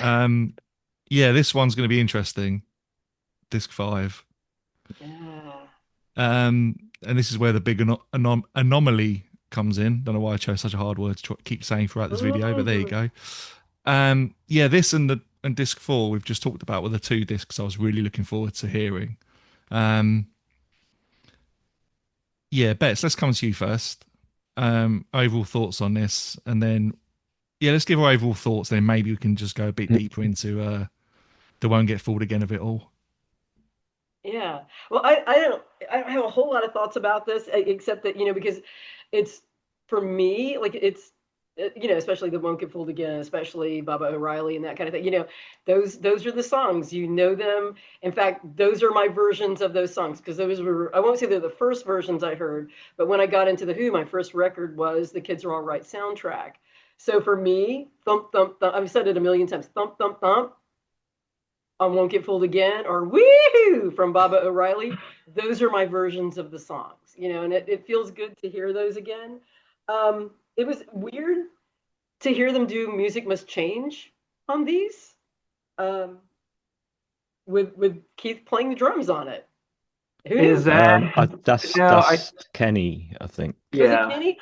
Um, yeah, this one's going to be interesting. Disc five. Yeah. And this is where the big anomaly comes in. Don't know why I chose such a hard word to keep saying throughout this video, but there you Mhm. go. Yeah, this and disc four we've just talked about were the two discs I was really looking forward to hearing. Um, yeah, Bets, let's come to you first. Overall thoughts on this, and then yeah, let's give our overall thoughts. Then maybe we can just go a bit deeper into the won't get fooled again of it all. Yeah. Well, I don't have a whole lot of thoughts about this, except that, because it's, for me, like, it's, especially the Won't Get Fooled Again, especially Baba O'Reilly and that kind of thing. Those are the songs. You know them. In fact, those are my versions of those songs, because those were, I won't say they're the first versions I heard, but when I got into the Who, my first record was the Kids Are All Right soundtrack. So for me, thump thump thump, I've said it a million times, thump thump thump I Won't Get Fooled Again, or Wee from Baba O'Reilly. Those are my versions of the songs, and it feels good to hear those again. It was weird to hear them do Music Must Change on these, um, with Keith playing the drums on it. Who Is knew? that That's no? I Kenny, I think. Was it yeah Kenny?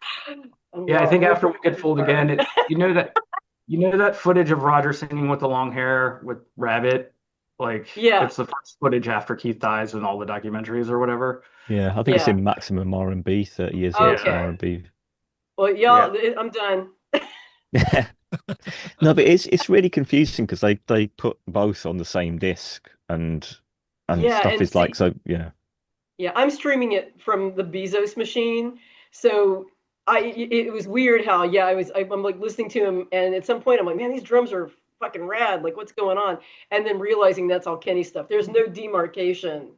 Oh, yeah. I well, think we'll after put we get fooled again, you know that footage of Roger singing with the long hair with Rabbit, like Yeah, it's the first footage after Keith dies in all the documentaries or whatever. Yeah, I think it's yeah. in Maximum R&B, 30 years of Yeah, Maximum Okay. R&B. Well, yeah. y'all, I'm done. No, but it's really confusing because they put both on the same disc and Yeah, stuff and is like see, so yeah. yeah, I'm streaming it from the Bezos machine. So it was weird how, yeah, I'm like listening to him, and at some point I'm like, man, these drums are fucking rad. Like, what's going on? And then realizing that's all Kenny stuff. There's no demarcation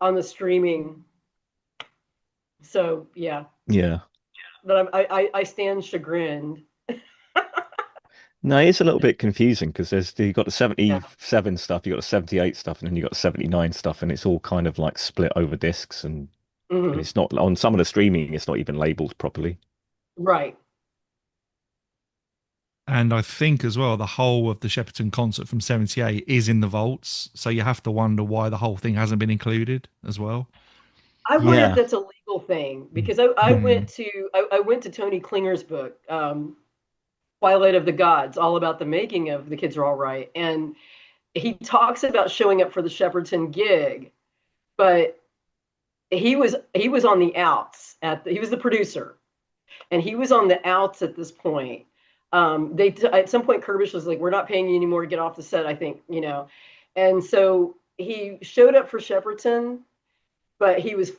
on the streaming. So yeah, Yeah. but I stand chagrined. No, it's a little bit confusing because there's you got the Yeah. 77 stuff, you got the 78 stuff, and then you got the 79 stuff, and it's all kind of like split over discs and Hmm. it's not on some of the streaming, it's not even labeled properly. Right. And I think as well, the whole of the Shepperton concert from '78 is in the vaults, so you have to wonder why the whole thing hasn't been included as well. I wonder if Yeah. that's a legal thing, because I Hmm. went to I went to Tony Klinger's book, Twilight of the Gods, all about the making of The Kids Are All Right. And he talks about showing up for the Shepperton gig, but he was on the outs he was the producer, and he was on the outs at this point. At some point Kirbish was like, "We're not paying you anymore to get off the set," I think, and so he showed up for Shepperton, but he was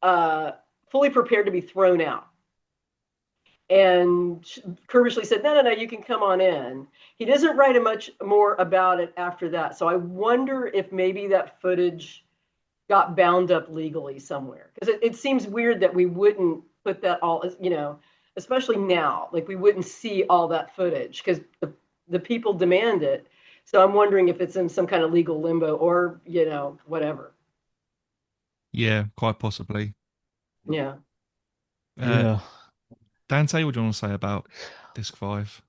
uh, fully prepared to be thrown out. And Kerbishley said, "No, no, no, you can come on in." He doesn't write much more about it after that. So I wonder if maybe that footage got bound up legally somewhere. Because it seems weird that we wouldn't put that all, especially now, like we wouldn't see all that footage because the people demand it. So I'm wondering if it's in some kind of legal limbo or, whatever. Yeah, quite possibly. Yeah. Uh, Yeah. Dante, what do you want to say about Disc Five?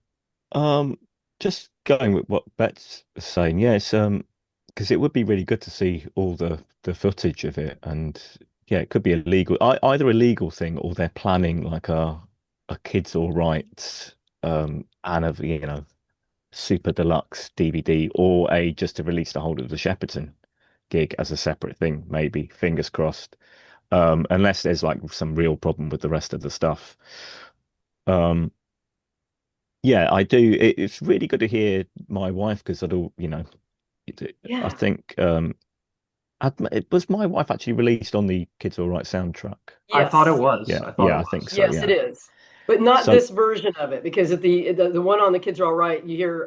Um, just going with what Bet's saying, yeah, it's because it would be really good to see all the footage of it, and yeah, it could be either a legal thing or they're planning like a kids all right and of super deluxe DVD or a just to release the whole of the Shepperton gig as a separate thing, maybe fingers crossed. Unless there's like some real problem with the rest of the stuff. Um, Yeah, I do. It's really good to hear my wife because I Yeah. think it was my wife actually released on the Kids All Right soundtrack. I thought it Yes. was. Yeah, I thought it yeah, I think was. so. Yes, it Yeah. is. But not So this version of it, because at the one on the Kids Are All Right, you hear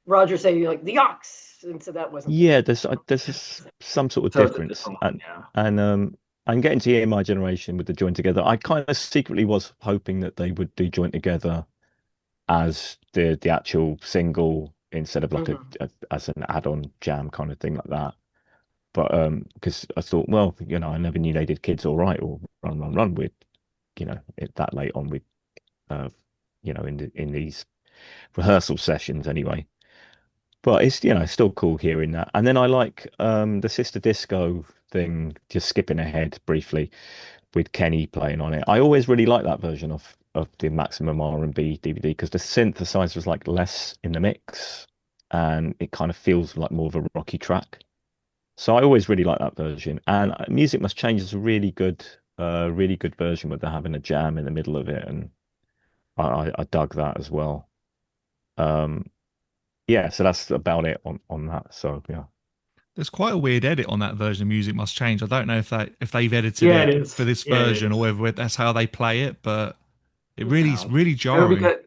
Roger say like the ox, and so that wasn't the yeah, one. there's some sort of So it's a difference, different one. and Yeah. and um and getting to hear my generation with the join together. I kind of secretly was hoping that they would do join together as the actual single instead of like Hmm. as an add-on jam kind of thing like that. But because I thought, well, I never knew they did Kids All Right or Run Run Run with, that late on with, uh, in these. rehearsal sessions anyway. But it's still cool hearing that. And then I like the Sister Disco thing, just skipping ahead briefly with Kenny playing on it. I always really like that version of the Maximum R&B DVD because the synthesizer is like less in the mix and it kind of feels like more of a rocky track. So I always really like that version. And Music Must Change is a really good version where they're having a jam in the middle of it, and I dug that as well. Um, yeah, so that's about it on that. So yeah. There's quite a weird edit on that version of Music Must Change. I don't know if they've edited Yeah, it it for is. this Yeah, it version or is. whether that's how they play it, but it really is No. really No, jarring. because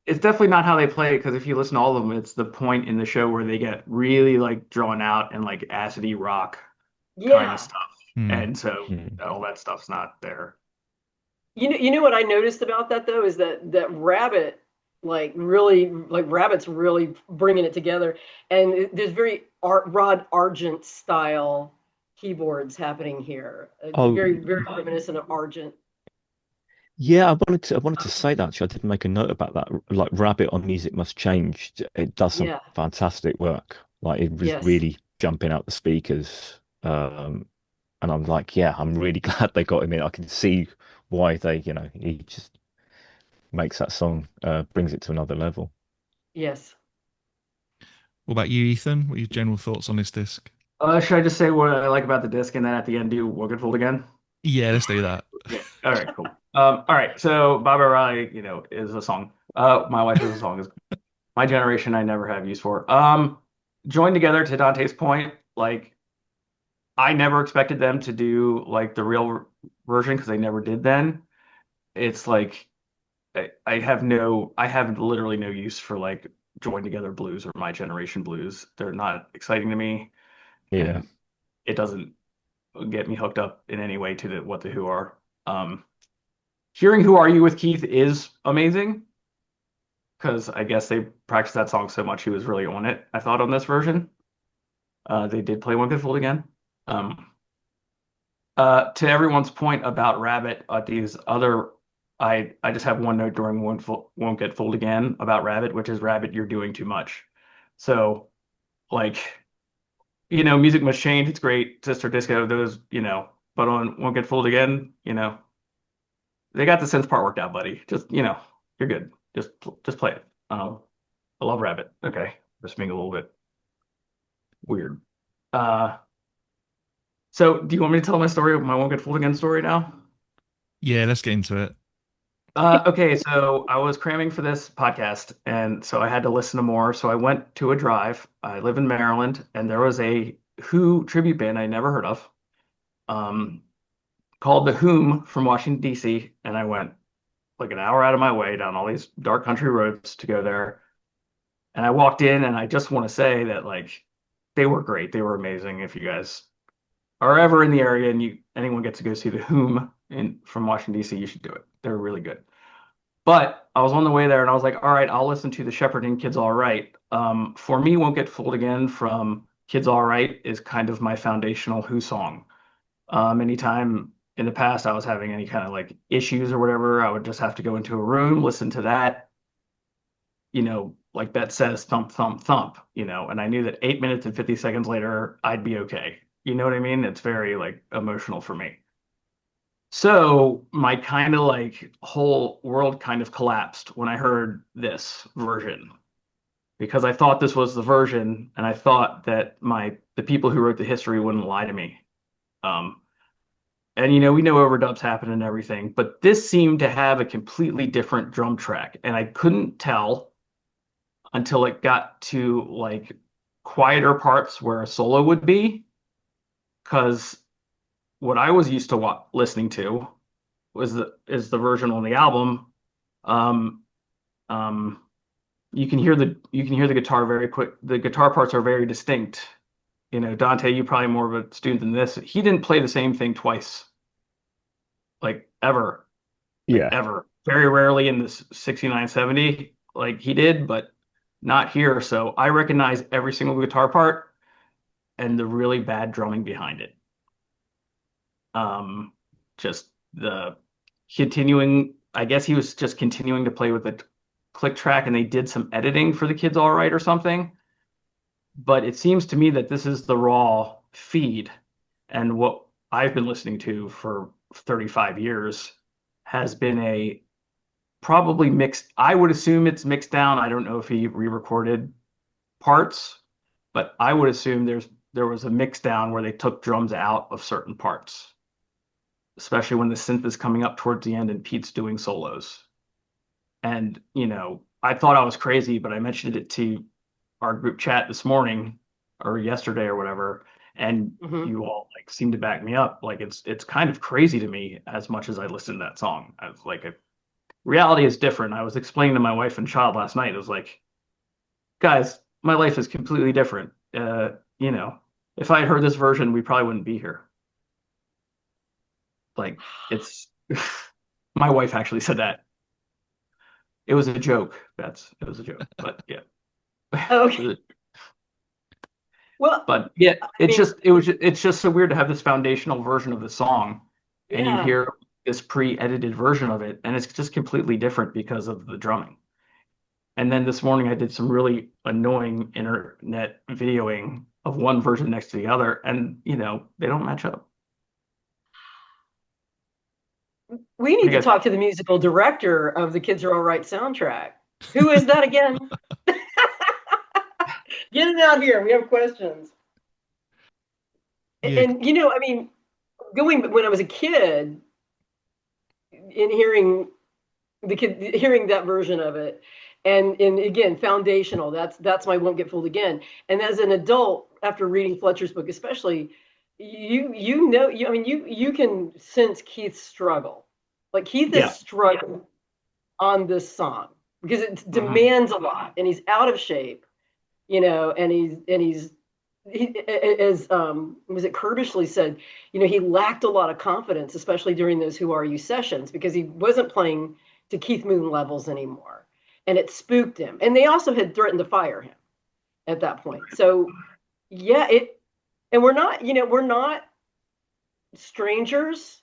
it's definitely not how they play it. Because if you listen to all of them, it's the point in the show where they get really like drawn out and like acidy rock kind of Yeah. stuff, Hmm. and so Mm. all that stuff's not there. You know what I noticed about that though is that Rabbit Rabbit's really bringing it together, and there's very Rod Argent style keyboards happening here, Oh, very reminiscent of Argent. yeah, I wanted to say that actually. I did make a note about that. Like Rabbit on Music Must Change. It does some Yeah. fantastic work. Like it was Yes. really jumping out the speakers. And I'm like, yeah, I'm really glad they got him in. I can see why he just makes that song, brings it to another level. Yes. What about you, Ethan? What are your general thoughts on this disc? Should I just say what I like about the disc and then at the end do Woken Fold again? Yeah, let's do that. Yeah. All right, cool. All right. So Baba Rai, is a song. My wife is a song. Is my generation I never have use for. Joined together to Dante's point, like I never expected them to do like the real version because they never did then. It's like I have literally no use for like joined together blues or my generation blues. They're not exciting to me, Yeah. and it doesn't get me hooked up in any way to what the Who are. Um, Hearing "Who Are You" with Keith is amazing because I guess they practiced that song so much he was really on it. I thought on this version, they did play "One Good Fool" again. Um, to everyone's point about Rabbit, these other, I just have one note during "Won't Get Fooled Again" about Rabbit, which is Rabbit, you're doing too much. So like Music Must Change. It's great. Sister Disco, those, but on "Won't Get Fooled Again," they got the synth part worked out, buddy. Just, you're good. Just play it. I love Rabbit. Okay. Just being a little bit weird. Uh, so do you want me to tell my story, my Won't Get Fooled Again story now? Yeah, let's get into it. Okay, so I was cramming for this podcast, and so I had to listen to more. So I went to a drive. I live in Maryland, and there was a Who tribute band I never heard of, um, called the Whom from Washington, D.C. And I went like an hour out of my way down all these dark country roads to go there. And I walked in, and I just want to say that like they were great. They were amazing. If you guys are ever in the area and anyone gets to go see the Whom from Washington, D.C., you should do it. They're really good. But I was on the way there and I was like, all right, I'll listen to the Shepherd and Kids All Right. For me, Won't Get Fooled Again from Kids All Right is kind of my foundational Who song. Anytime in the past I was having any kind of like issues or whatever, I would just have to go into a room, listen to that, like Bet says, thump, thump, thump, and I knew that 8 minutes and 50 seconds later, I'd be okay. You know what I mean? It's very like emotional for me. So my kind of like whole world kind of collapsed when I heard this version because I thought this was the version and I thought that the people who wrote the history wouldn't lie to me. Um, and we know overdubs happen and everything, but this seemed to have a completely different drum track and I couldn't tell until it got to like quieter parts where a solo would be because what I was used to listening to is the version on the album. Um, um, you can hear the guitar very quick. The guitar parts are very distinct. Dante, you probably more of a student than this. He didn't play the same thing twice, like ever, Yeah. ever. Very rarely in this 69, 70, like he did, but not here. So I recognize every single guitar part and the really bad drumming behind it. Just the continuing, I guess he was just continuing to play with it click track and they did some editing for the Kids All Right or something. But it seems to me that this is the raw feed. And what I've been listening to for 35 years has been a probably mixed. I would assume it's mixed down. I don't know if he re-recorded parts, but I would assume there was a mix down where they took drums out of certain parts, especially when the synth is coming up towards the end and Pete's doing solos. And, I thought I was crazy, but I mentioned it to our group chat this morning or yesterday or whatever, and you all like seem to back me up. Like it's kind of crazy to me as much as I listen to that song. I was like, reality is different. I was explaining to my wife and child last night. It was like, guys, my life is completely different. If I had heard this version, we probably wouldn't be here. Like it's my wife actually said that. It was a joke. It was a joke. But yeah. Okay. Well, but yeah, it's just so weird to have this foundational version of the song and you hear this pre-edited version of it, and it's just completely different because of the drumming. And then this morning I did some really annoying internet videoing of one version next to the other, and they don't match up. We need to talk to the musical director of the Kids Are All Right soundtrack. Who is that again? Get it out here. We have questions. Yeah. And going when I was a kid and hearing that version of it, and again, foundational. That's my Won't Get Fooled Again. And as an adult, after reading Fletcher's book, especially, you can sense Keith's struggle. Like Keith is struggling on this song because it demands a lot, and he's out of shape, and he's as was it Curbishley said, he lacked a lot of confidence, especially during those Who Are You sessions, because he wasn't playing to Keith Moon levels anymore, and it spooked him. And they also had threatened to fire him at that point. So and we're not strangers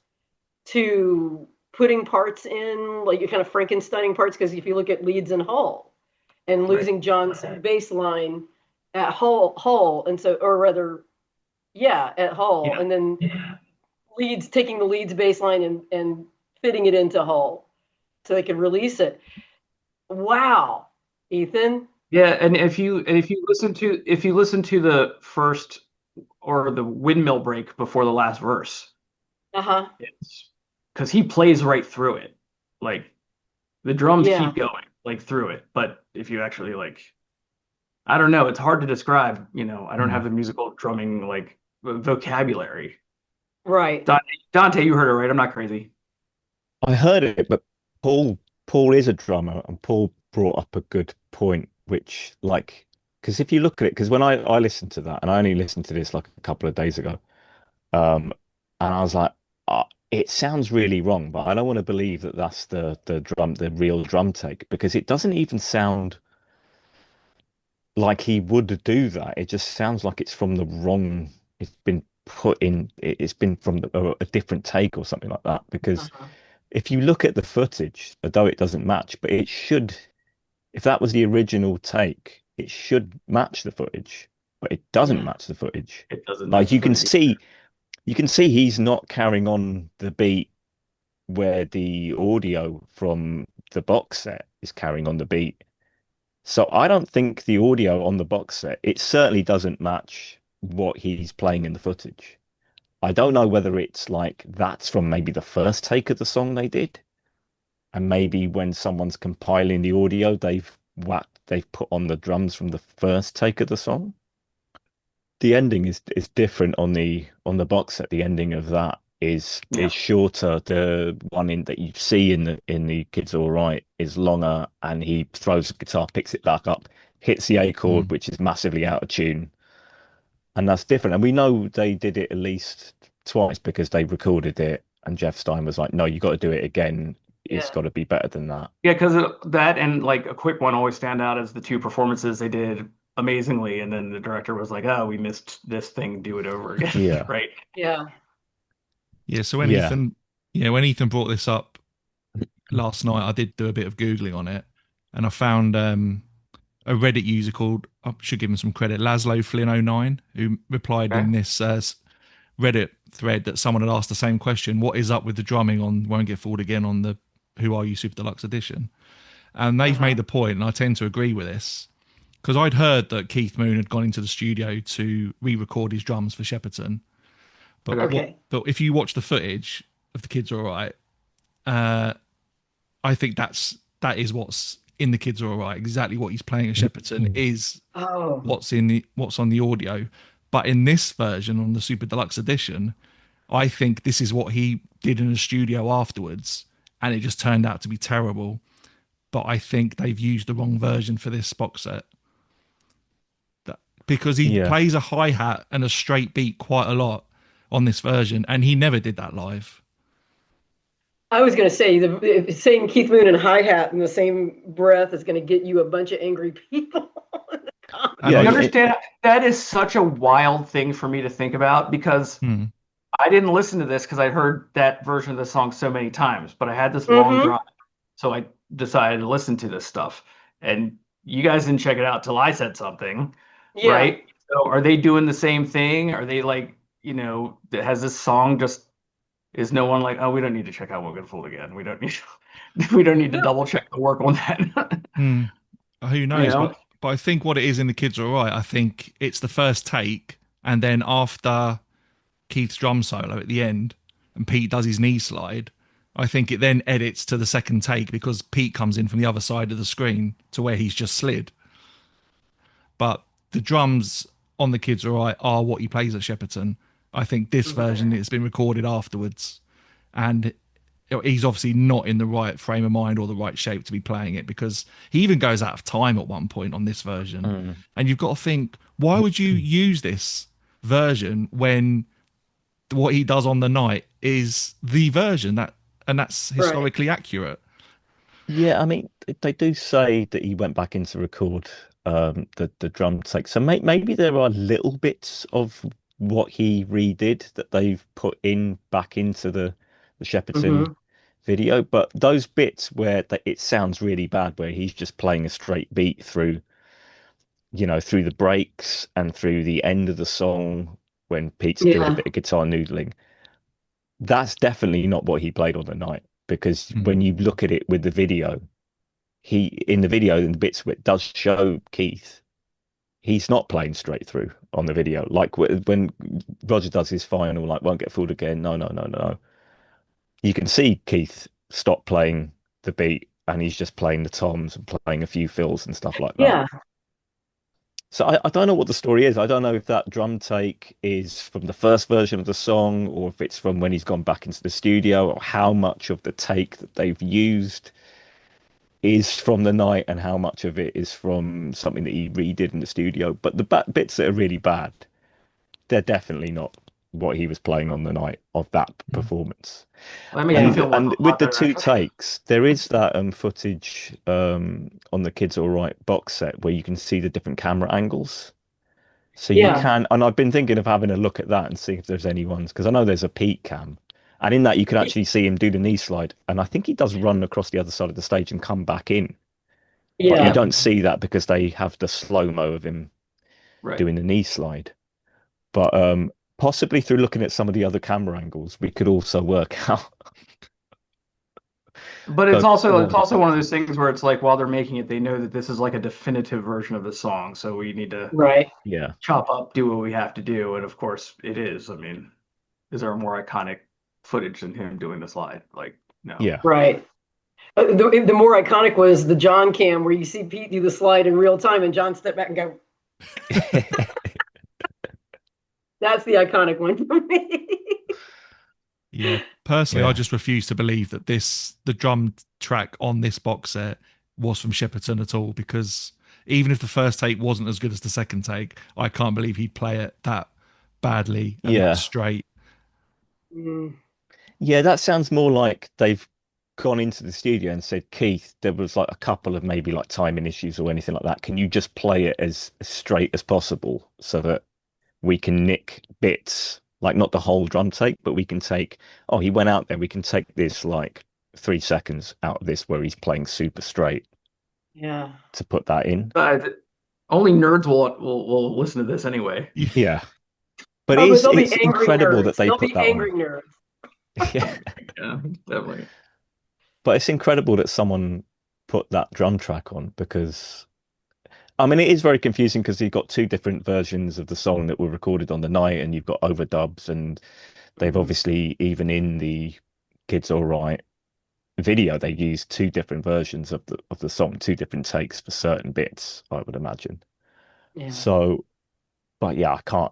to putting parts in, like, you're kind of Frankensteining parts, because if you look at Leeds and Hull and losing John's bass line at Hull, and so, or rather, at Hull, and then Leeds taking the Leeds bass line and fitting it into Hull so they could release it. Wow, Ethan. Yeah, and if you listen to the first or the windmill break before the last verse, it's because he plays right through it, like the drums keep going like through it. But if you actually I don't know, it's hard to describe. I don't have the musical drumming like vocabulary. Right. Dante, you heard it right? I'm not crazy. I heard it, but Paul is a drummer, and Paul brought up a good point, which because if you look at it, because when I listened to that, and I only listened to this like a couple of days ago, and I was like, it sounds really wrong, but I don't want to believe that that's the real drum take, because it doesn't even sound like he would do that. It just sounds like it's from the wrong. It's been put in. It's been from a different take or something like that. Because if you look at the footage, although it doesn't match, but it should. If that was the original take, it should match the footage, but it doesn't match the footage. It doesn't. Like you can see he's not carrying on the beat where the audio from the box set is carrying on the beat. So I don't think the audio on the box set, it certainly doesn't match what he's playing in the footage. I don't know whether it's like that's from maybe the first take of the song they did, and maybe when someone's compiling the audio, they've put on the drums from the first take of the song. The ending is different on the box set. The ending of that is shorter. The one that you see in the Kids All Right is longer, and he throws the guitar, picks it back up, hits the A chord, which is massively out of tune, and that's different. And we know they did it at least twice because they recorded it, and Jeff Stein was like, "No, you got to do it again. It's got to be better than that." Yeah, because that and like a quick one always stand out as the two performances they did amazingly, and then the director was like, "Oh, we missed this thing. Do it over again." Yeah. Right. Yeah. Yeah. So when Ethan brought this up last night, I did do a bit of Googling on it, and I found a Reddit user called, I should give him some credit, Laszlo Flynn09, who replied Okay. in this Reddit thread that someone had asked the same question: "What is up with the drumming on Won't Get Fooled Again on the Who Are You Super Deluxe Edition?" And they've made the point, and I tend to agree with this, because I'd heard that Keith Moon had gone into the studio to re-record his drums for Shepperton, but Okay. Okay. but if you watch the footage of the Kids Are Alright, I think that is what's in the Kids Are Alright. Exactly what he's playing at Shepperton is Oh, what's on the audio. But in this version, on the Super Deluxe Edition, I think this is what he did in the studio afterwards, and it just turned out to be terrible. But I think they've used the wrong version for this box set. Because he Yeah. plays a hi-hat and a straight beat quite a lot on this version, and he never did that live. I was going to say saying Keith Moon and hi-hat in the same breath is going to get you a bunch of angry people in the comments. And Yeah, You I, understand? That is such a wild thing for me to think about because I didn't listen to this because I heard that version of the song so many times, but I had this long drive, so I decided to listen to this stuff. And you guys didn't check it out till I said something, Yeah. right? So are they doing the same thing? Are they like, has this song just is no one like, oh, we don't need to check out We'll Get Fooled Again. We don't need we don't need to double check the work on that. who knows? But I think what it is in the Kids Are Alright, I think it's the first take, and then after Keith's drum solo at the end, and Pete does his knee slide, I think it then edits to the second take because Pete comes in from the other side of the screen to where he's just slid. But the drums on the Kids Are Alright are what he plays at Shepperton. I think this version it's been recorded afterwards, and he's obviously not in the right frame of mind or the right shape to be playing it, because he even goes out of time at one point on this version. And you've got to think, why would you use this version when what he does on the night is the version that's historically accurate? Yeah, I mean, they do say that he went back in to record the drum take. So maybe there are little bits of what he redid that they've put in back into the Shepperton video, but those bits where it sounds really bad, where he's just playing a straight beat through, through the breaks and through the end of the song when Pete's doing a bit of guitar noodling, that's definitely not what he played on the night. Because when you look at it with the video, in the bits where it does show Keith, he's not playing straight through on the video. Like when Roger does his final, like Won't Get Fooled Again, no. You can see Keith stop playing the beat and he's just playing the toms and playing a few fills and stuff like that. Yeah. So I don't know what the story is. I don't know if that drum take is from the first version of the song or if it's from when he's gone back into the studio, or how much of the take that they've used is from the night and how much of it is from something that he redid in the studio. But the bits that are really bad, they're definitely not what he was playing on the night of that performance. That makes me feel And with the two actually. takes, there is that footage on the Kids All Right box set where you can see the different camera angles. So you can, and I've been thinking of having a look at that and see if there's any ones, because I know there's a Pete cam. And in that, you can actually see him do the knee slide. And I think he does run across the other side of the stage and come back in. But you don't see that because they have the slow-mo of him doing the knee slide. But possibly through looking at some of the other camera angles, we could also work out. But it's also one of those things where it's like while they're making it, they know that this is like a definitive version of the song. So we need to chop up, do what we have to do. And of course it is. I mean, is there a more iconic footage than him doing the slide? Like, no. Yeah. Right. The more iconic was the John cam where you see Pete do the slide in real time and John step back and go. That's the iconic one for me. Yeah. Personally, I just refuse to believe that the drum track on this box set was from Shepperton at all, because even if the first take wasn't as good as the second take, I can't believe he'd play it that badly and that straight. Yeah, that sounds more like they've gone into the studio and said, Keith, there was like a couple of maybe like timing issues or anything like that. Can you just play it as straight as possible so that we can nick bits, like not the whole drum take, but we can take, oh, he went out there, we can take this like 3 seconds out of this where he's playing super straight. Yeah. to put that in. But only nerds will listen to this anyway. Yeah, but Oh, but they'll be it's angry incredible that nerds. they They'll put be that on. angry nerds. Yeah, Yeah, definitely. but it's incredible that someone put that drum track on because I mean it is very confusing because you've got two different versions of the song that were recorded on the night, and you've got overdubs, and they've Mhm. obviously even in the Kids All Right video they used two different versions of the song, two different takes for certain bits, I would imagine. Yeah. So, but yeah, I can't.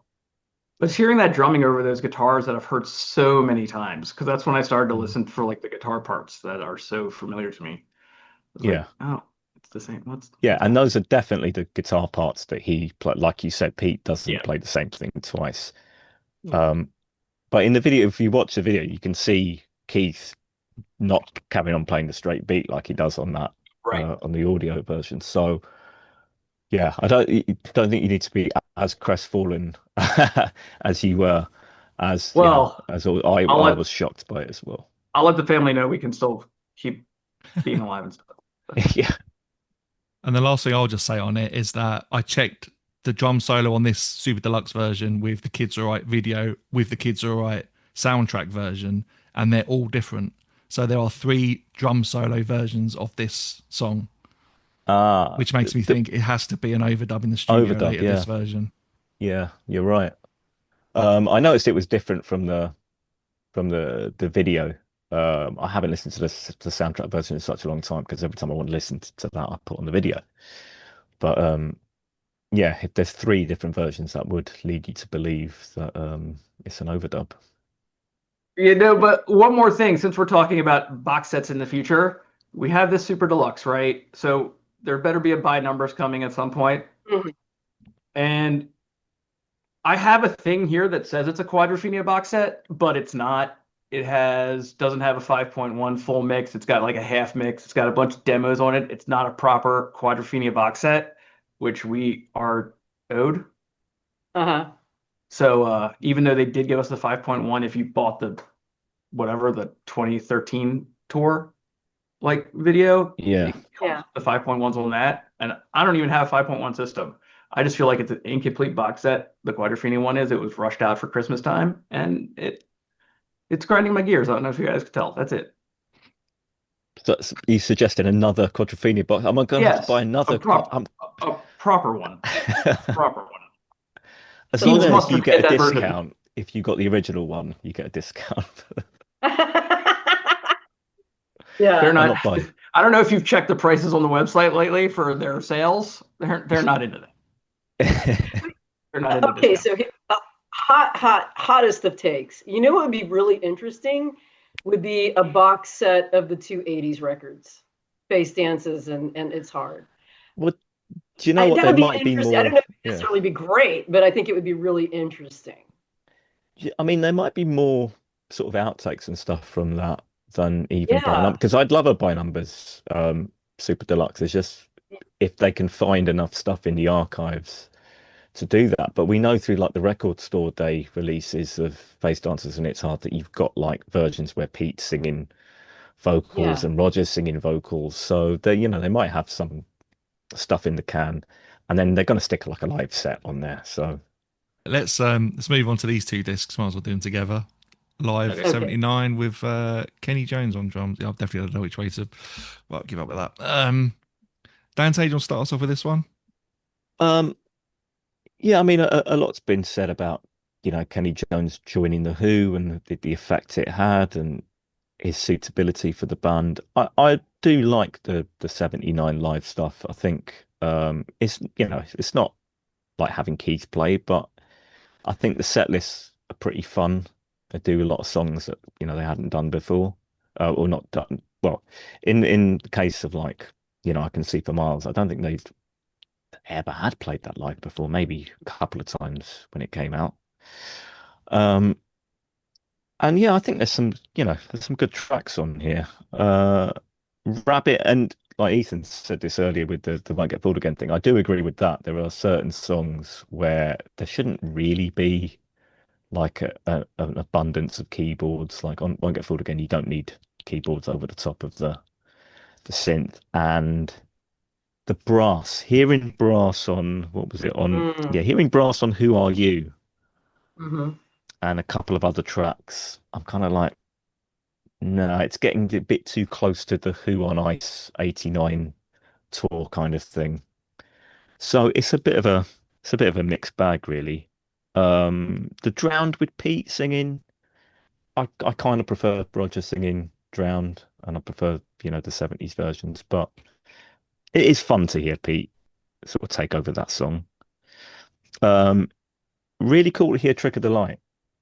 But it's hearing that drumming over those guitars that I've heard so many times, because that's when I started to Mm. listen for like the guitar parts that are so familiar to me. I was like, Yeah. oh, it's the same. Yeah, What's and happening? those are definitely the guitar parts that he played. Like you said, Pete doesn't Yeah. play the same thing twice. Yeah. Um, but in the video, if you watch the video, you can see Keith not carrying on playing the straight beat like he does on that Right. on the audio version. So yeah, I don't think you need to be as crestfallen as you were, as Well, I'll I let was shocked by it as well. I'll let the family know we can still keep being alive and stuff. But Yeah. And the last thing I'll just say on it is that I checked the drum solo on this Super Deluxe version with the Kids Are Right video, with the Kids Are Right soundtrack version, and they're all different. So there are three drum solo versions of this song, Ah, which makes me the think it has to be an overdub in the studio overdub. later, this Yeah, version. yeah, you're right. I noticed it was different from the video. I haven't listened to the soundtrack version in such a long time because every time I want to listen to that, I put on the video. But yeah, if there's three different versions, that would lead you to believe that it's an overdub. but one more thing, since we're talking about box sets in the future, we have this Super Deluxe, right? So there better be a by numbers coming at some point. Mhm. And I have a thing here that says it's a Quadrophenia box set, but it's not. It doesn't have a 5.1 full mix. It's got like a half mix. It's got a bunch of demos on it. It's not a proper Quadrophenia box set, which we are owed. Uh-huh. So even though they did give us the 5.1, if you bought the whatever the 2013 tour like video, Yeah, it comes Yeah. with the 5.1s on that. And I don't even have a 5.1 system. I just feel like it's an incomplete box set. The Quadrophenia one is. It was rushed out for Christmas time, and it's grinding my gears. I don't know if you guys could tell. That's it. so you suggested another Quadrophenia box. Am I going to have to buy Yes, another? a proper one, proper one. As long Keats as must you have get get a that version. discount, if you got the original one, you get a discount. They're Yeah. I'm not. not buying. I don't know if you've checked the prices on the website lately for their sales. They're not into that. They're not into Okay, discounts. so hottest of takes. You know what would be really interesting would be a box set of the two 80s records, Face Dances and It's Hard. Well, do you know what? That They would be might be interesting. I don't more. know if it would Yeah. necessarily be great, but I think it would be really interesting. I mean, there might be more sort of outtakes and stuff from that than even by Yeah. number. Because I'd love a by numbers Super Deluxe. It's just if they can find enough stuff in the archives to do that. But we know through like the record store day releases of Face Dancers and It's Hard that you've got like versions where Pete's singing vocals Yeah. and Roger's singing vocals. So they might have some stuff in the can, and then they're going to stick like a live set on there. So Let's move on to these two discs. Might as well do them together. Live Okay. Okay. 79 with Kenny Jones on drums. Yeah, I definitely don't know which way to well, give up with that. Dante, do you want to start us off with this one? um, yeah, I mean a lot's been said about Kenny Jones joining the Who and the effect it had and his suitability for the band. I do like the 79 live stuff. I think it's not like having Keith play, but I think the set lists are pretty fun. They do a lot of songs that they hadn't done before, or not done. Well, in the case of like I Can See for Miles, I don't think they've ever had played that live before. Maybe a couple of times when it came out. Um, and yeah, I think there's some good tracks on here. Rabbit and like Ethan said this earlier with the Won't Get Fooled Again thing. I do agree with that. There are certain songs where there shouldn't really be like an abundance of keyboards. Like on Won't Get Fooled Again, you don't need keyboards over the top of the synth. And the brass, hearing brass on what was it on? Mm, Yeah, hearing brass on Who Are You hmm and a couple of other tracks. I'm kind of like, no, it's getting a bit too close to the Who on Ice '89 tour kind of thing. So it's a bit of a mixed bag, really. The Drowned with Pete singing, I kind of prefer Roger singing Drowned, and I prefer, the '70s versions, but it is fun to hear Pete sort of take over that song. Um, Really cool to hear Trick of the Light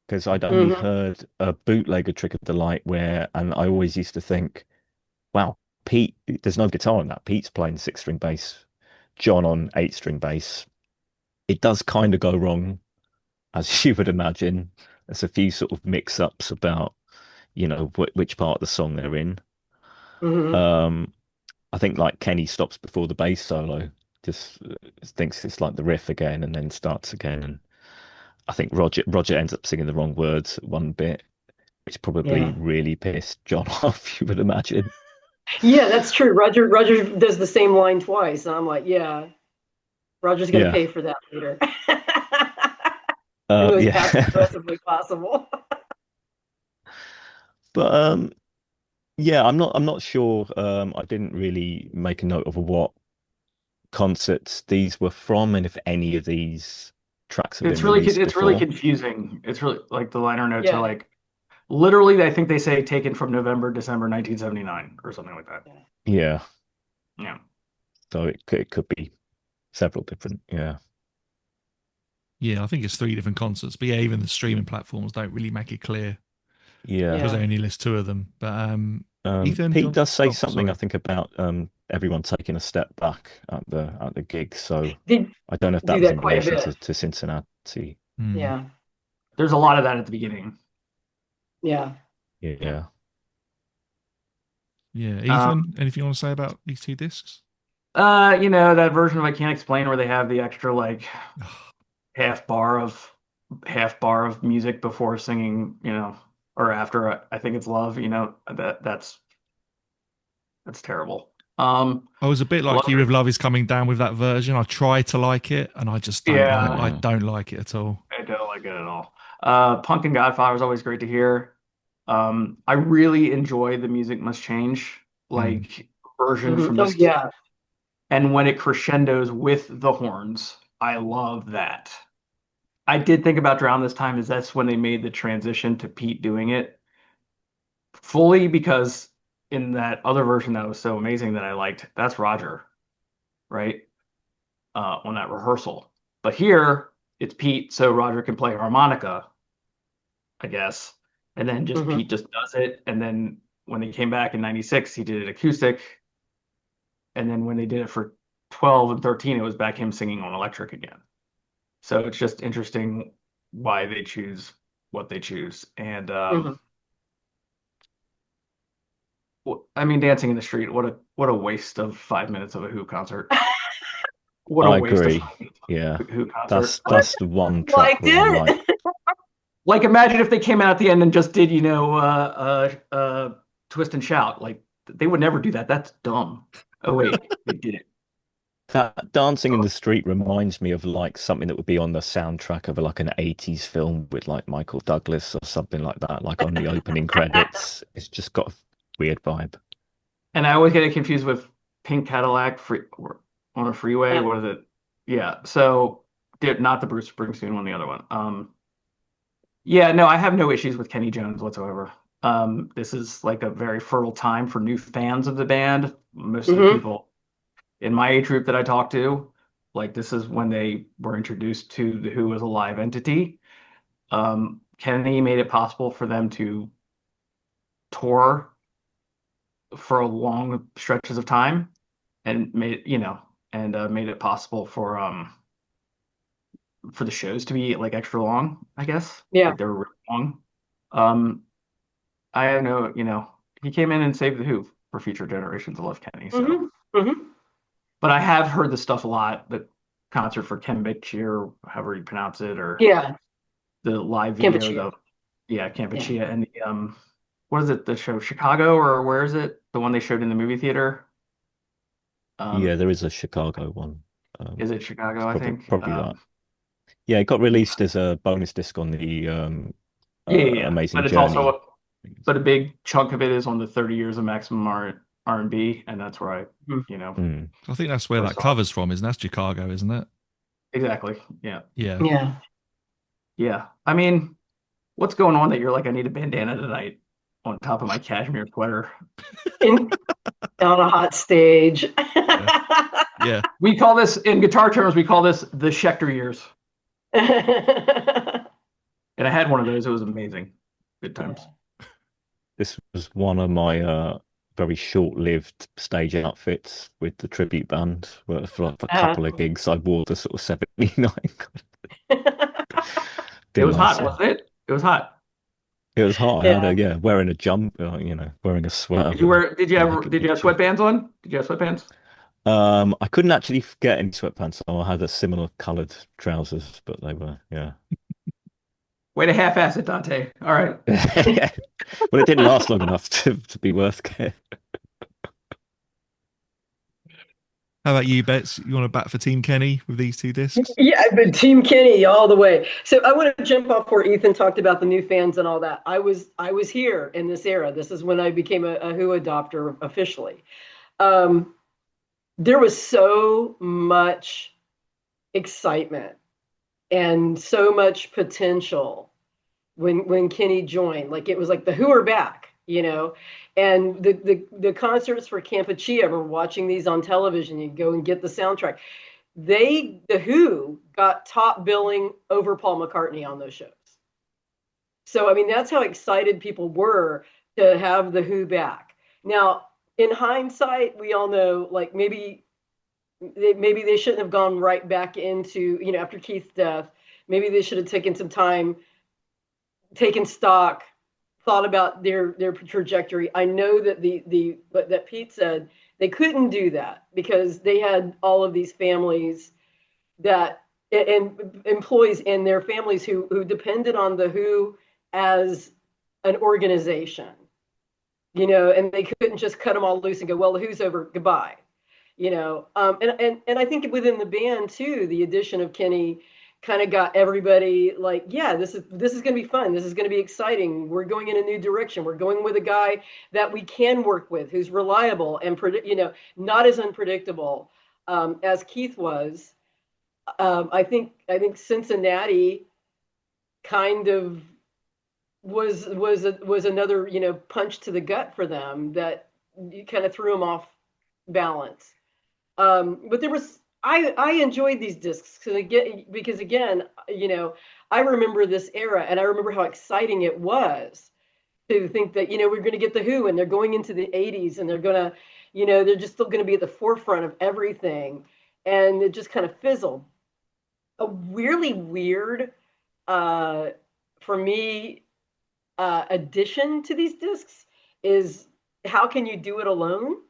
because I'd only hmm heard a bootleg of Trick of the Light and I always used to think, wow, Pete, there's no guitar on that. Pete's playing six-string bass, John on eight-string bass. It does kind of go wrong, as you would imagine. There's a few sort of mix-ups about, which part of the song they're in. hmm Um, I think like Kenny stops before the bass solo, just thinks it's like the riff again and then starts again. And I think Roger ends up singing the wrong words at one bit, which probably Yeah. really pissed John off, you would imagine. Yeah, that's true. Roger does the same line twice. And I'm like, yeah, Roger's gonna Yeah. pay for that later. In the most passive Yeah. aggressive way possible. But yeah, I'm not sure. I didn't really make a note of what concerts these were from and if any of these tracks have been released It's really before. confusing. It's really like the liner notes are Yeah. like literally, I think they say taken from November, December 1979 or something like that. Yeah. Yeah. Yeah. So it could be several different. Yeah. Yeah, I think it's 3 different concerts. But yeah, even the streaming platforms don't really make it clear Yeah. because they Yeah. only list 2 of them. But Ethan, Pete John, does say oh, something, I sorry. think, about everyone taking a step back at the gig. So They I don't know if that do was that in quite a relation bit. to Cincinnati. Hmm. Yeah. There's a lot of that at the beginning. Yeah. Yeah. Yeah. Yeah, Um, Ethan, anything you want to say about these 2 discs? that version of I Can't Explain where they have the extra like half bar of half bar of music before singing, or after I think it's love, that's terrible. I was a bit like Love you it. with Love Is Coming Down with that version. I try to like it, and I just don't like. I Yeah, Mm. don't like it at all. I don't like it at all. Punk and Godfather is always great to hear. I really enjoy the Music Must Change Mm. like version hmm from Oh this, yeah. and when it crescendos with the horns, I love that. I did think about Drown this time, is that's when they made the transition to Pete doing it fully because in that other version that was so amazing that I liked, that's Roger, right? On that rehearsal. But here it's Pete, so Roger can play harmonica, I guess. And then just hmm Pete just does it. And then when he came back in 96, he did it acoustic. And then when they did it for 12 and 13, it was back him singing on electric again. So it's just interesting why they choose what they choose. And hmm I mean, Dancing in the Street, what a waste of 5 minutes of a Who concert. What a I waste of agree. 5 minutes Yeah. of a Who concert. That's the one track Liked where I'm like, it. Like imagine if they came out at the end and just did, Twist and Shout. Like they would never do that. That's dumb. Oh wait, they did it. that Dancing in the Street reminds me of like something that would be on the soundtrack of like an 80s film with like Michael Douglas or something like that, like on the opening credits. It's just got a weird vibe. And I always get it confused with Pink Cadillac free or on a freeway. What is it? Yeah. So not the Bruce Springsteen one, the other one. Yeah, no, I have no issues with Kenny Jones whatsoever. This is like a very fertile time for new fans of the band. Most of the hmm people in my age group that I talked to, like this is when they were introduced to the Who as a live entity. Kenny made it possible for them to tour for long stretches of time and made it possible for the shows to be like extra long, I guess. Yeah. Like they were really long. Um, I don't know, he came in and saved the Who for future generations. I love Kenny, so. hmm hmm But I have heard this stuff a lot. The concert for Kembichi or however you pronounce it, or Yeah. the live video, Campuchia. yeah, Yeah. Campuchia, and the what is it? The show Chicago or where is it? The one they showed in the movie theater. Yeah, there is a Chicago one. Is it Chicago? I think. Probably that. Yeah, it got released as a bonus disc on the Yeah. Amazing But it's Journey. also, but a big chunk of it is on the 30 years of maximum R&B, and that's where I, I think that's where that cover's from, isn't that Chicago, isn't it? Exactly. Yeah. Yeah. Yeah. Yeah. I mean, what's going on that you're like, I need a bandana tonight on top of my cashmere sweater? On a hot stage. Yeah. We call this, in guitar terms, we call this the Schecter years. And I had one of those. It was amazing. Good times. This was one of my very short-lived stage outfits with the tribute band, where for like a couple of gigs I wore the sort of 79. It was hot, wasn't it? It was hot. It was hot. Yeah. I had wearing a jumper, wearing a sweater. Did you have sweatbands on? Did you have sweatbands? I couldn't actually get any sweatpants, so I had a similar coloured trousers, but they were, yeah. Way to half-ass it, Dante. All right. Yeah. Well, it didn't last long enough to be worth it. How about you, Bets? You want to bat for Team Kenny with these two discs? Yeah, I've been Team Kenny all the way. So I want to jump off where Ethan talked about the new fans and all that. I was here in this era. This is when I became a Who adopter officially. There was so much excitement and so much potential when Kenny joined. Like, it was like the Who are back, and the concerts for Campuchia, we're watching these on television. You go and get the soundtrack. The Who got top billing over Paul McCartney on those shows. So I mean, that's how excited people were to have the Who back. Now, in hindsight, we all know, like, maybe they shouldn't have gone right back into, after Keith's death. Maybe they should have taken some time, taken stock, thought about their trajectory. I know that that Pete said they couldn't do that because they had all of these families and employees and their families who depended on the Who as an organization, and they couldn't just cut them all loose and go, well, the Who's over, goodbye. And I think within the band too, the addition of Kenny kind of got everybody like, yeah, this is going to be fun. This is going to be exciting. We're going in a new direction. We're going with a guy that we can work with, who's reliable and not as unpredictable as Keith was. I think Cincinnati kind of was another punch to the gut for them that kind of threw them off balance. But there was I enjoyed these discs because again, I remember this era and I remember how exciting it was to think that, we're going to get the Who and they're going into the 80s and they're going to, they're just still going to be at the forefront of everything. And it just kind of fizzled. A really weird, for me, addition to these discs is How Can You Do It Alone?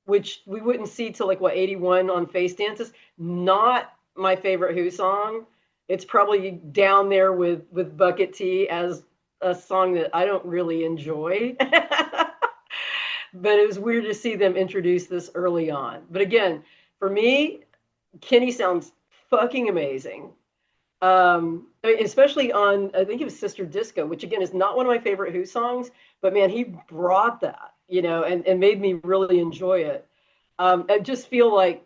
Which we wouldn't see till 81 on Face Dances. Not my favorite Who song. It's probably down there with Bucket Tea as a song that I don't really enjoy. But it was weird to see them introduce this early on. But again, for me, Kenny sounds fucking amazing. Especially on, I think it was Sister Disco, which again is not one of my favorite Who songs, but man, he brought that. And made me really enjoy it. I just feel like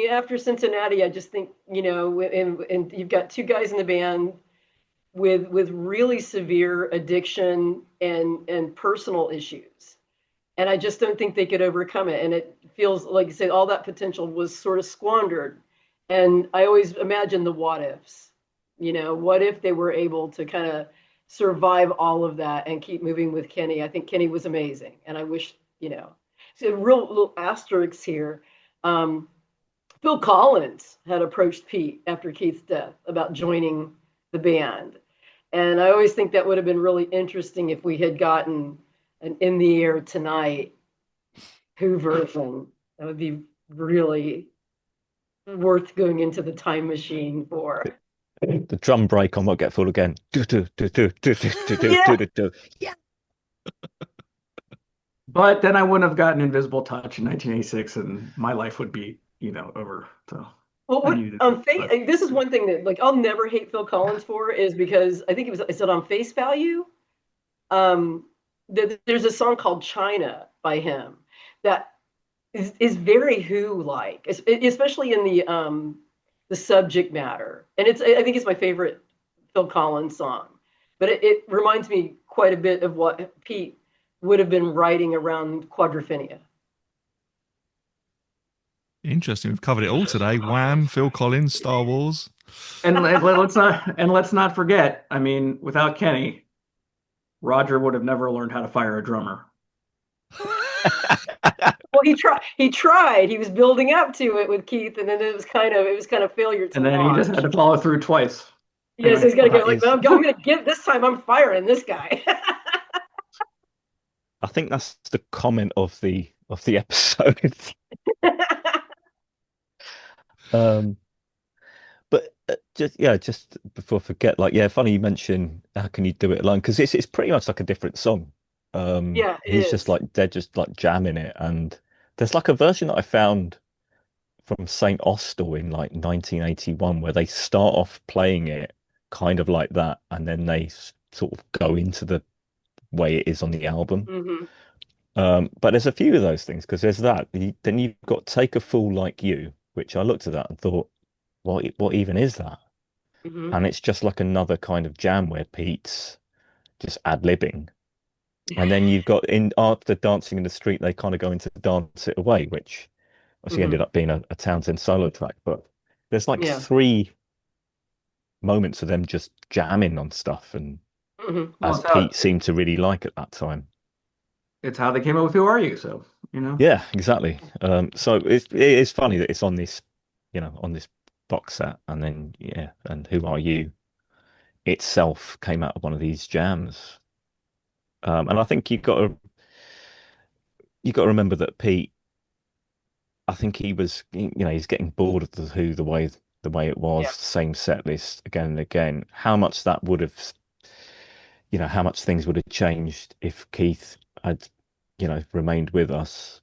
after Cincinnati, I just think, and you've got two guys in the band with really severe addiction and personal issues. And I just don't think they could overcome it. And it feels like you said, all that potential was sort of squandered. And I always imagine the what ifs, what if they were able to kind of survive all of that and keep moving with Kenny. I think Kenny was amazing. And I wish, so real little asterisks here. Phil Collins had approached Pete after Keith's death about joining the band. And I always think that would have been really interesting if we had gotten an In the Air Tonight Who version. That would be really worth going into the time machine for. The drum break on Won't Get Full Again. Yeah. But then I wouldn't have gotten Invisible Touch in 1986, and my life would be, over. So Well, I what needed on it. face? This is one thing that like I'll never hate Phil Collins for is because I think I said on Face Value. Um, there's a song called China by him that is very Who like, especially in the subject matter, and I think it's my favorite Phil Collins song, but it reminds me quite a bit of what Pete would have been writing around Quadrophenia. Interesting. We've covered it all today. Wham, Phil Collins, Star Wars. And let's not forget. I mean, without Kenny, Roger would have never learned how to fire a drummer. Well, he tried. He was building up to it with Keith, and then it was kind of failure to And then he just launch. had to follow through twice. Yes, Anyway, he's got to go That like, is, well, I'm going to give this time. I'm firing this guy. I think that's the comment of the episode. Um, but just before I forget, like, yeah, funny you mention how can you do it alone? Because it's pretty much like a different song. Yeah, it He's just is. like they're just like jamming it, and there's like a version that I found from Saint Austell in like 1981 where they start off playing it kind of like that, and then they sort of go into the way it is on the album. Hmm. But there's a few of those things because there's that. Then you've got Take a Fool Like You, which I looked at that and thought, what even is that? Hmm. And it's just like another kind of jam where Pete's just ad-libbing. And then you've got in after Dancing in the Street, they kind of go into Dance It Away, which obviously ended Hmm. up being a Townsend solo track. But there's like Yeah. three moments of them just jamming on stuff, and Hmm. well, as Pete seemed to really like at that time. it's how they came up with Who Are You? So, Yeah, exactly. So it is funny that it's on this, on this box set, and then yeah, and Who Are You itself came out of one of these jams. And I think you got to remember that Pete, I think he was, he's getting bored of the Who the way it was, Yeah. same set list again and again. How much that would have, how much things would have changed if Keith had, remained with us.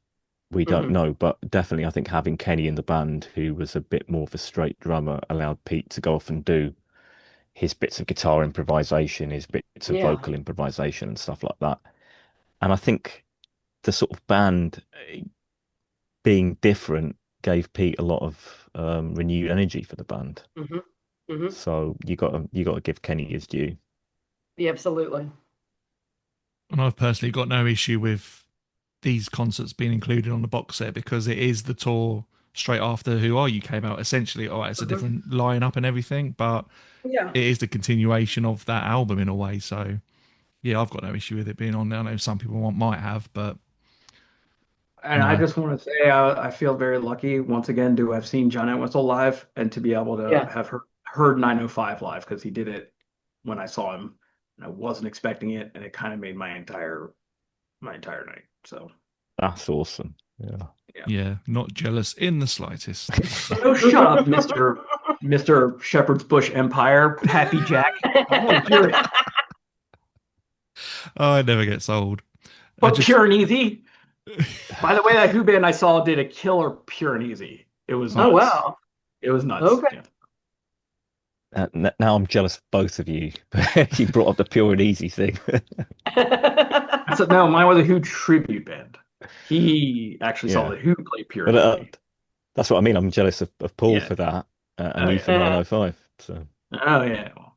We don't Hmm. know, but definitely I think having Kenny in the band, who was a bit more of a straight drummer, allowed Pete to go off and do his bits of guitar improvisation, his bits of Yeah. vocal improvisation and stuff like that. And I think the sort of band being different gave Pete a lot of renewed energy for the band. Hmm. Hmm. So you got to give Kenny his due. Yeah, absolutely. And I've personally got no issue with these concerts being included on the box set because it is the tour straight after Who Are You came out. Essentially, all right, it's a Hmm. different lineup and everything, but Yeah. it is the continuation of that album in a way. So yeah, I've got no issue with it being on there. I know some people might have, but and I no. just want to say I feel very lucky once again to have seen John Entwistle live and to be able to Yeah. have heard 905 live because he did it when I saw him and I wasn't expecting it and it kind of made my entire night. So That's awesome. Yeah. yeah. Yeah, not jealous in the slightest. Oh, shut up, Mr. Shepherd's Bush Empire, Happy Jack. I want to hear it. Oh, it never gets old. I But just Pure and Easy. By the way, that Who band I saw did a killer Pure and Easy. It was Oh nuts. wow. It was nuts. Okay. Yeah. Now I'm jealous of both of you. You brought up the Pure and Easy thing. So no, mine was a Who tribute band. He actually saw Yeah. the Who play Pure But and Easy. that's what I mean. I'm jealous of Paul Yeah. for that, and Oh you yeah. for 905. So Oh yeah. Well,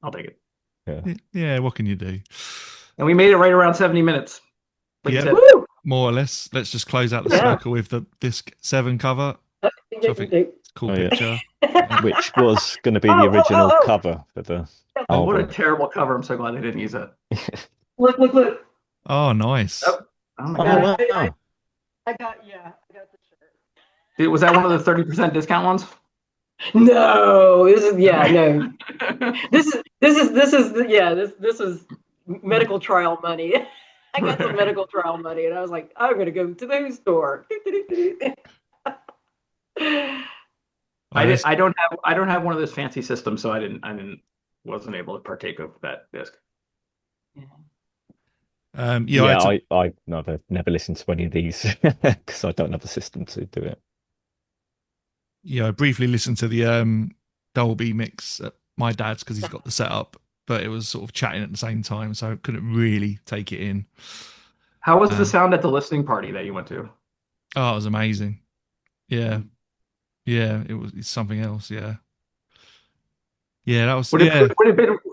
I'll take it. yeah. yeah, what can you do? And we made it right around 70 minutes. Like you Yeah, said. Woo! more or less. Let's just close out the Yeah. circle with the disc 7 cover. Which I think it's a cool Oh, yeah. picture. Yeah. Which was going to be the Oh, oh, original oh, oh. cover for the Oh, what a album. terrible cover. I'm so glad they didn't use it. Look. Oh, nice. Oh, oh my Oh God. wow! I got the shirt. Was that one of the 30% discount ones? No, this is Okay. no. This is medical trial money. I got some medical trial money, and I was like, I'm gonna go to the Who store. I don't have one of those fancy systems, so I wasn't able to partake of that disc. Yeah, Yeah, I never listened to any of these because I don't have a system to do it. I briefly listened to the Dolby mix at my dad's because he's got the setup, but it was sort of chatting at the same time, so I couldn't really take it in. How was the Um, sound at the listening party that you went to? oh, it was amazing. Yeah, Mm. yeah, it's something else. Yeah, yeah, that was Would it yeah.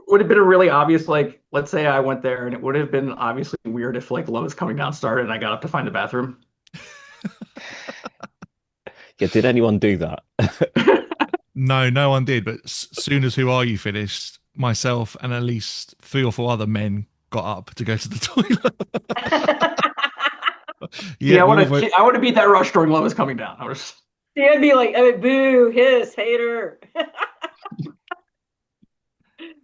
would it been a really obvious, like, let's say I went there and it would have been obviously weird if like Lois Coming Down started and I got up to find the bathroom. Yeah, did anyone do that? No, no one did. But soon as Who Are You finished, myself and at least three or four other men got up to go to the toilet. See, Yeah, we all vote. I would have beat that rush during Lois Coming Down. I was See, I'd be like, oh, boo, hiss, hater.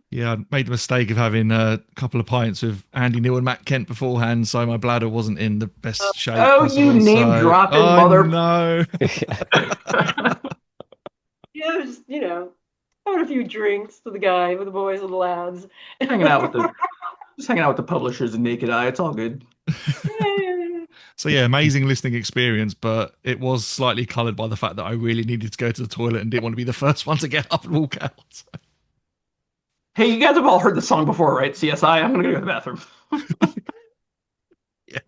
Yeah, I made the mistake of having a couple of pints with Andy Neal and Matt Kent beforehand, so my bladder wasn't in the best shape oh, you possible. name So dropping I mother. know. Yeah, just, having a few drinks with the guy, with the boys and the lads. hanging out with the just hanging out with the publishers and Naked Eye. It's all good. So yeah, amazing listening experience, but it was slightly coloured by the fact that I really needed to go to the toilet and didn't want to be the first one to get up and walk out. Hey, you guys have all heard the song before, right? CSI. I'm gonna go to the bathroom. Yeah.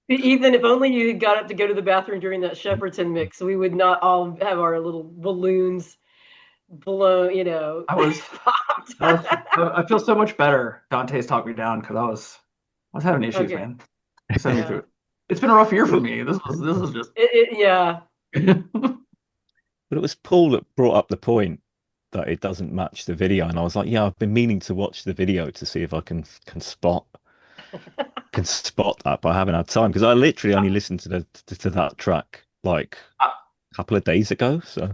Ethan, if only you had got up to go to the bathroom during that Shepperton mix, we would not all have our little balloons blown, I was, popped. I feel so much better. Dante's talked me down because I was having issues, Okay. man. Send me through Yeah. it. It's been a rough year for Well, me. This was just. Yeah. but it was Paul that brought up the point that it doesn't match the video, and I was like, yeah, I've been meaning to watch the video to see if I can spot that, but I haven't had time because I literally only listened to that track like a couple of days ago. So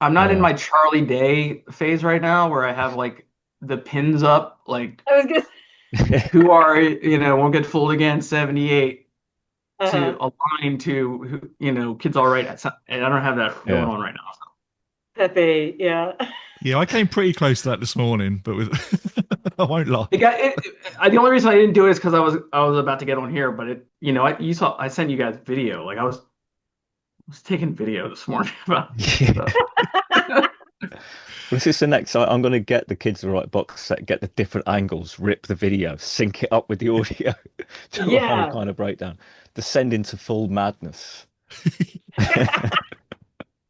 I'm not in yeah, my Charlie Day phase right now where I have like the pins up, like I was good. who are, won't get fooled again, 78 to Uh-huh. align to who, kids all right. And I don't have that going yeah. on right now. Pepe, yeah. Yeah, I came pretty close to that this morning, but with I won't lie. The only reason I didn't do it is because I was about to get on here, but you saw I sent you guys video. Like I was taking video this morning about Yeah. stuff. This is the next. I'm going to get the kids the right box set, get the different angles, rip the video, sync it up with the audio, do a whole Yeah. kind of breakdown, descend into full madness.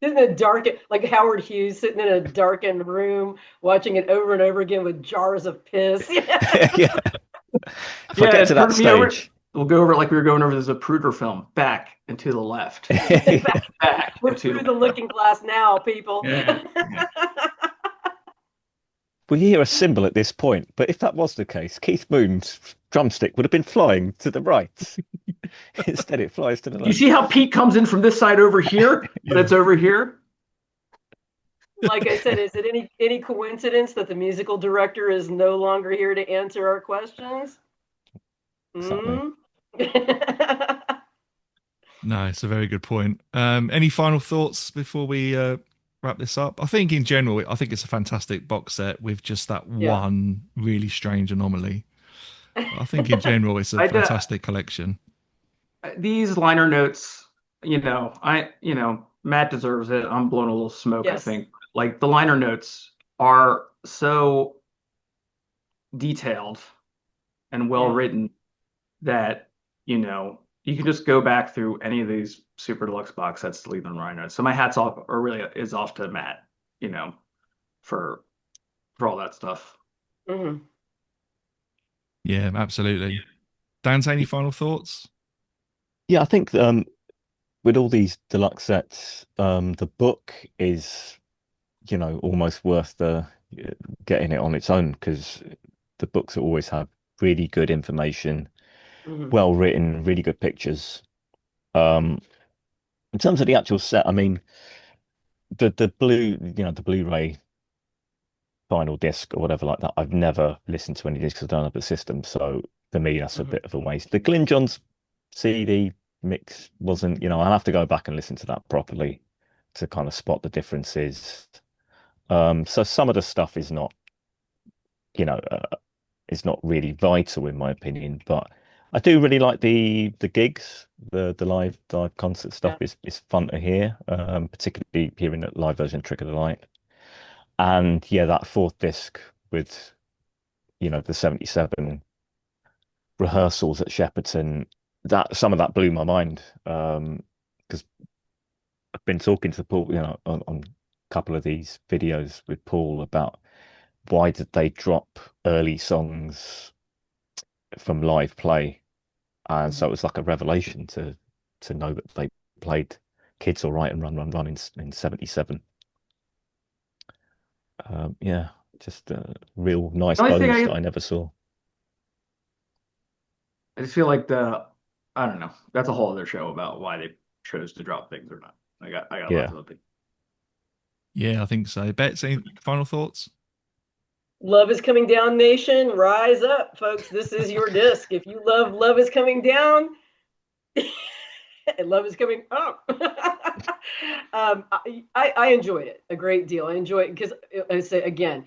Isn't it dark, like Howard Hughes sitting in a darkened room watching it over and over again with jars of piss? Yeah. If I Yeah, get to that turn me over. stage, We'll go over it like we were going over the Zapruder film, back and to the left, back We're and to through the the looking glass now, people. yeah, yeah. we hear a cymbal at this point, but if that was the case, Keith Moon's drumstick would have been flying to the right. Instead, it flies to the You left. see how Pete comes in from this side over here, but Yeah. it's over here. Like I said, is it any coincidence that the musical director is no longer here to answer our questions? Exactly. No, it's a very good point. Any final thoughts before we wrap this up? I think in general, I think it's a fantastic box set with just that Yeah. one really strange anomaly. I think in general, it's a I fantastic collection. These liner notes, Matt deserves it. I'm blowing a little smoke, I Yes. think. Like the liner notes are so detailed and well written that, you can just go back through any of these super deluxe box sets to leave them liner notes. So my hat's off, or really is off to Matt, for all that stuff. Mhm. Yeah, absolutely. Dante, any final thoughts? Yeah, I think with all these deluxe sets, the book is, almost worth the getting it on its own because the books always have really good information, Mhm. well written, really good pictures. In terms of the actual set, I mean, the Blu-ray vinyl disc or whatever like that, I've never listened to any discs. I don't have the system, so for me, that's a Mhm. bit of a waste. The Glyn Johns CD mix wasn't, I'll have to go back and listen to that properly to kind of spot the differences. So some of the stuff is not, you know, uh, is not really vital in my opinion. But I do really like the gigs, the live concert stuff Yeah. is fun to hear, particularly hearing the live version of Trick of the Light. And yeah, that fourth disc with the 77 rehearsals at Shepperton, that some of that blew my mind. Because I've been talking to Paul, on a couple of these videos with Paul about why did they drop early songs from live play, and so it was like a revelation to know that they played Kids All Right and Run Run Run in 77. Yeah, just a real nice The only thing bonus that I never saw. I just feel like I don't know. That's a whole other show about why they chose to drop things or not. I got lots Yeah. of opinions. Yeah, I think so. Bets, any final thoughts? Love is Coming Down Nation, rise up, folks. This is your disc. If you love Love is Coming Down, and Love is Coming Up. I enjoyed it a great deal. I enjoy it because I say again,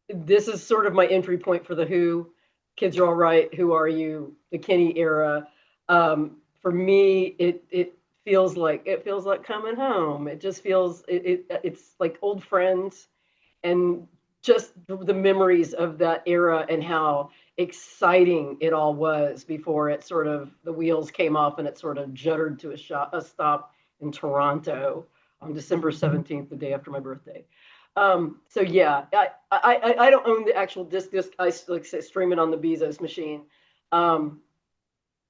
this is sort of my entry point for the Who, Kids Are All Right, Who Are You, the Kenny era. For me, it feels like coming home. It just feels it's like old friends, and just the memories of that era and how exciting it all was before it sort of the wheels came off and it sort of juddered to a stop in Toronto on December 17th, the day after my birthday. So yeah, I don't own the actual disc. I like say stream it on the Bezos machine. But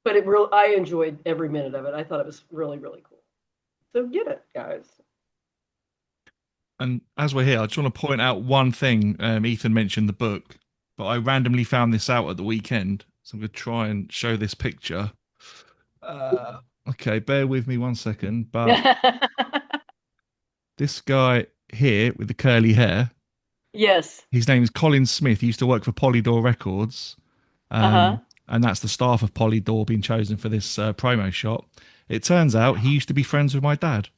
I enjoyed every minute of it. I thought it was really, really cool. So get it, guys. And as we're here, I just want to point out one thing. Ethan mentioned the book, but I randomly found this out at the weekend. So I'm going to try and show this picture. Okay, bear with me 1 second. But this guy here with the curly hair, Yes. his name is Colin Smith. He used to work for Polydor Records. Uh-huh. And that's the staff of Polydor being chosen for this promo shot. It turns out he used to be friends with my dad.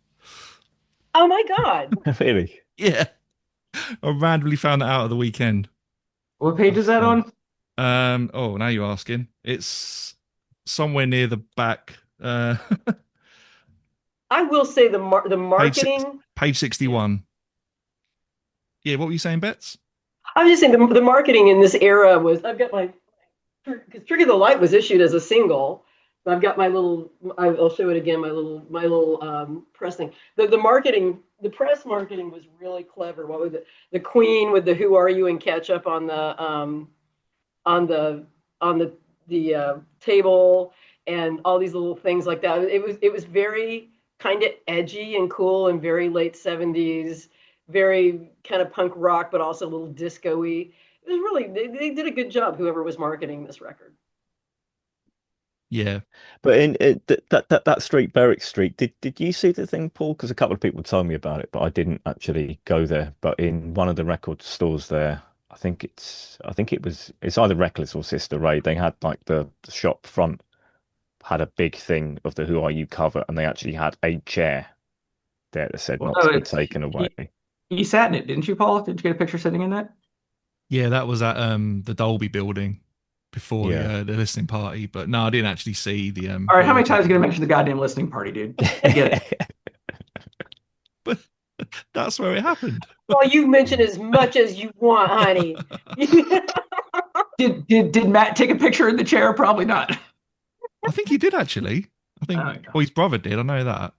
Oh my God. Really? Yeah. I randomly found that out at the weekend. What page is that on? Oh, now you're asking. It's somewhere near the back. I will say the marketing. Page 61. Yeah, what were you saying, Bets? I'm just saying the marketing in this era was. I've got my because Trigger the Light was issued as a single. I've got my little. I'll show it again. My little pressing. The marketing, the press marketing was really clever. What was it? The Queen with the "Who Are You" and ketchup on the table, and all these little things like that. It was very kind of edgy and cool and very late 70s, very kind of punk rock, but also a little disco-y. It was really they did a good job, whoever was marketing this record. Yeah. But in that street, Berwick Street, did you see the thing, Paul? Because a couple of people told me about it, but I didn't actually go there. But in one of the record stores there, it's either Reckless or Sister Ray. They had like the shop front had a big thing of the Who Are You cover, and they actually had a chair there that said not to be taken away. You sat in it, didn't you, Paul? Did you get a picture sitting in that? Yeah, that was at the Dolby building before Yeah. the listening party. But no, I didn't actually see the. All right, how many times are you gonna mention the goddamn listening party, dude? I get it. But that's where it happened. Well, you mention as much as you want, honey. Did Matt take a picture in the chair? Probably not. I think he did actually. I think well, his brother did. I know that.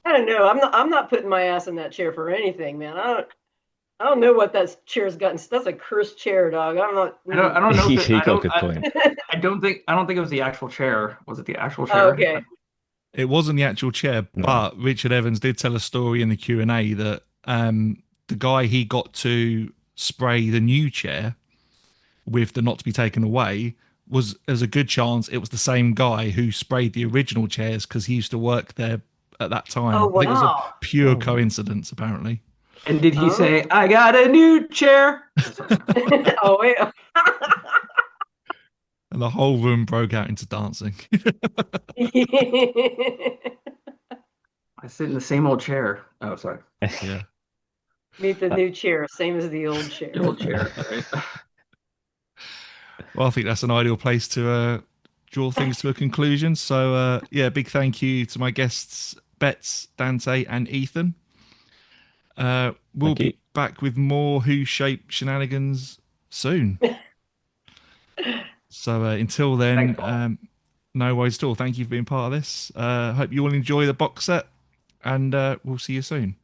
I don't know. I'm not putting my ass in that chair for anything, man. I don't know what that chair's gotten. That's a cursed chair, dog. I'm not. I don't know. He got a good point. I don't think it was the actual chair. Was it the actual chair? Oh, okay. It wasn't the actual chair, No. but Richard Evans did tell a story in the Q&A that the guy he got to spray the new chair with the not to be taken away there's a good chance it was the same guy who sprayed the original chairs because he used to work there at that time. Oh, I think it was a wow. pure coincidence, apparently. And did he say, "I got a new chair"? Oh wait. And the whole room broke out into dancing. I sit in the same old chair. Oh, sorry. Yeah. Meet the new chair, same as the old chair. The old chair. Right? Well, I think that's an ideal place to draw things to a conclusion. So, yeah, big thank you to my guests, Bets, Dante, and Ethan. We'll Thank you. be back with more Who Shaped Shenanigans soon. So, until Thanks, then, Paul. no worries at all. Thank you for being part of this. Hope you all enjoy the box set, and we'll see you soon.